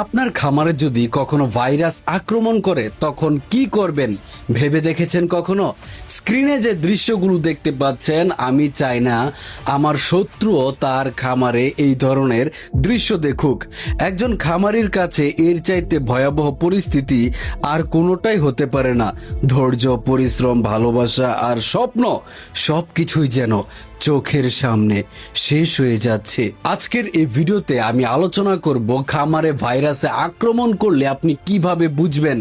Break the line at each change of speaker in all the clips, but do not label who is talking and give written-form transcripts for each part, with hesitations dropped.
আপনার খামারে যদি কখনো ভাইরাস আক্রমণ করে তখন কি করবেন ভেবে দেখেছেন কখনো? স্ক্রিনে যে দৃশ্যগুলো দেখতে পাচ্ছেন, আমি চাই না আমার শত্রুও তার খামারে এই ধরনের দৃশ্য দেখুক। একজন খামারির কাছে এর চাইতে ভয়াবহ পরিস্থিতি আর কোনোটাই হতে পারে না। ধৈর্য, পরিশ্রম, ভালোবাসা আর স্বপ্ন সবকিছুই যেন চোখের সামনে শেষ হয়ে যাচ্ছে। আজকের এই ভিডিওতে আমি আলোচনা করব খামারে ভাইরাসে আক্রমণ করলে আপনি কিভাবে বুঝবেন,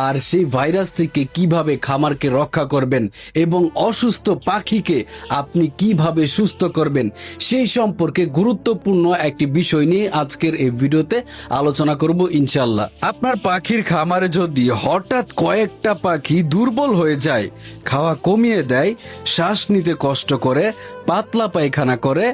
আর সেই ভাইরাস থেকে কিভাবে খামারকে রক্ষা করবেন এবং অসুস্থ পাখিকে আপনি কিভাবে সুস্থ করবেন সেই সম্পর্কে গুরুত্বপূর্ণ একটি বিষয় নিয়ে আজকের এই ভিডিওতে আলোচনা করব ইনশাল্লাহ। আপনার পাখির খামারে যদি হঠাৎ কয়েকটা পাখি দুর্বল হয়ে যায়, খাওয়া কমিয়ে দেয়, শ্বাস নিতে কষ্ট করে, পাতলা পায়খানা করে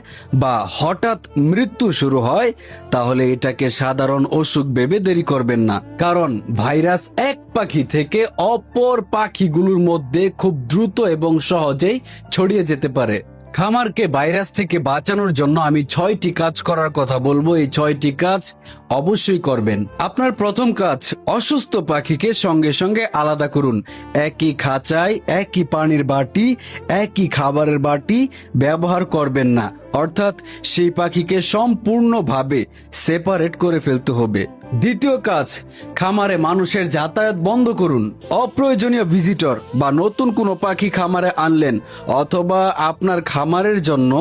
বা হঠাৎ মৃত্যু শুরু হয়, তাহলে এটাকে সাধারণ অসুখ ভেবে দেরি করবেন না। কারণ ভাইরাস এক পাখি থেকে অপর পাখিগুলোর মধ্যে খুব দ্রুত এবং সহজেই ছড়িয়ে যেতে পারে। খামারকে ভাইরাস থেকে বাঁচানোর জন্য আমি 6টি কাজ করার কথা বলবো। এই 6টি কাজ অবশ্যই করবেন। আপনার প্রথম কাজ, অসুস্থ পাখিকে সঙ্গে সঙ্গে আলাদা করুন। একই খাঁচায় একই পানির বাটি, একই খাবারের বাটি ব্যবহার করবেন না। অর্থাৎ সেই পাখিকে সম্পূর্ণভাবে সেপারেট করে ফেলতে হবে। দ্বিতীয় কাজ, খামারে মানুষের যাতায়াত বন্ধ করুন। অপ্রয়োজনীয় ভিজিটর বা নতুন কোনো পাখি খামারে আনলেন অথবা আপনার খামারের জন্য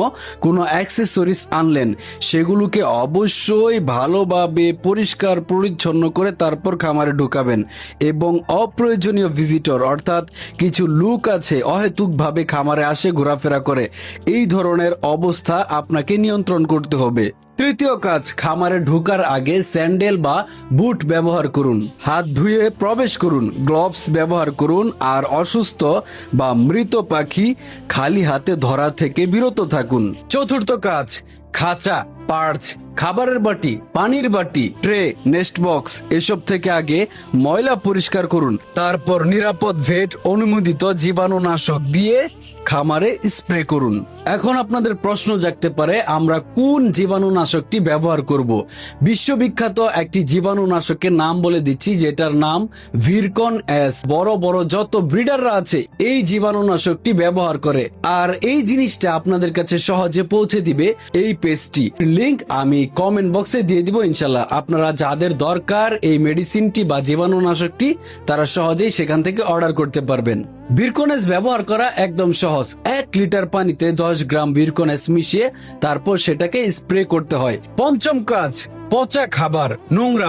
কোনো অ্যাক্সেসরিজ আনলেন, সেগুলোকে অবশ্যই ভালোভাবে পরিষ্কার পরিচ্ছন্ন করে তারপর খামারে ঢুকাবেন। এবং অপ্রয়োজনীয় ভিজিটর অর্থাৎ কিছু লোক আছে অহেতুকভাবে খামারে আসে, ঘোরাফেরা করে, এই ধরনের অবস্থা আপনাকে নিয়ন্ত্রণ করতে হবে। তৃতীয় কাজ, খামারে ঢোকার আগে স্যান্ডেল বা বুট ব্যবহার করুন। হাত ধুয়ে প্রবেশ করুন, গ্লোভস ব্যবহার করুন, আর অসুস্থ বা মৃত পাখি খালি হাতে ধরা থেকে বিরত থাকুন। চতুর্থ কাজ, খাঁচা, পার্চ, খাবারের বাটি, পানির বাটি, ট্রে, নেস্ট বক্স এসব থেকে আগে ময়লা পরিষ্কার করুন। তারপর নিরাপদ ভেট অনুমোদিত জীবাণুনাশক দিয়ে খামারে স্প্রে করুন। এখন আপনাদের প্রশ্ন জাগতে পারে, আমরা কোন জীবাণুনাশকটি ব্যবহার করব? বিশ্ববিখ্যাত একটি জীবাণুনাশকের নাম বলে দিচ্ছি, যেটার নাম ভিরকন এস। বড় বড় যত ব্রিডাররা আছে এই জীবাণুনাশকটি ব্যবহার করে, আর এই জিনিসটা আপনাদের কাছে সহজে পৌঁছে দিবে এই পেজটি। লিংক আমি কমেন্ট বক্সে দিয়ে দিব ইনশাল্লাহ। আপনারা যাদের দরকার এই মেডিসিনটি বা জীবাণুনাশকটি, তারা সহজেই সেখান থেকে অর্ডার করতে পারবেন। ভিরকনেস ব্যবহার করা একদম সহজ। 1 লিটার পানিতে 10 গ্রাম ভিরকনেস মিশিয়ে তারপর সেটাকে স্প্রে করতে হয়। পঞ্চম কাজ, পচা খাবার, নোংরা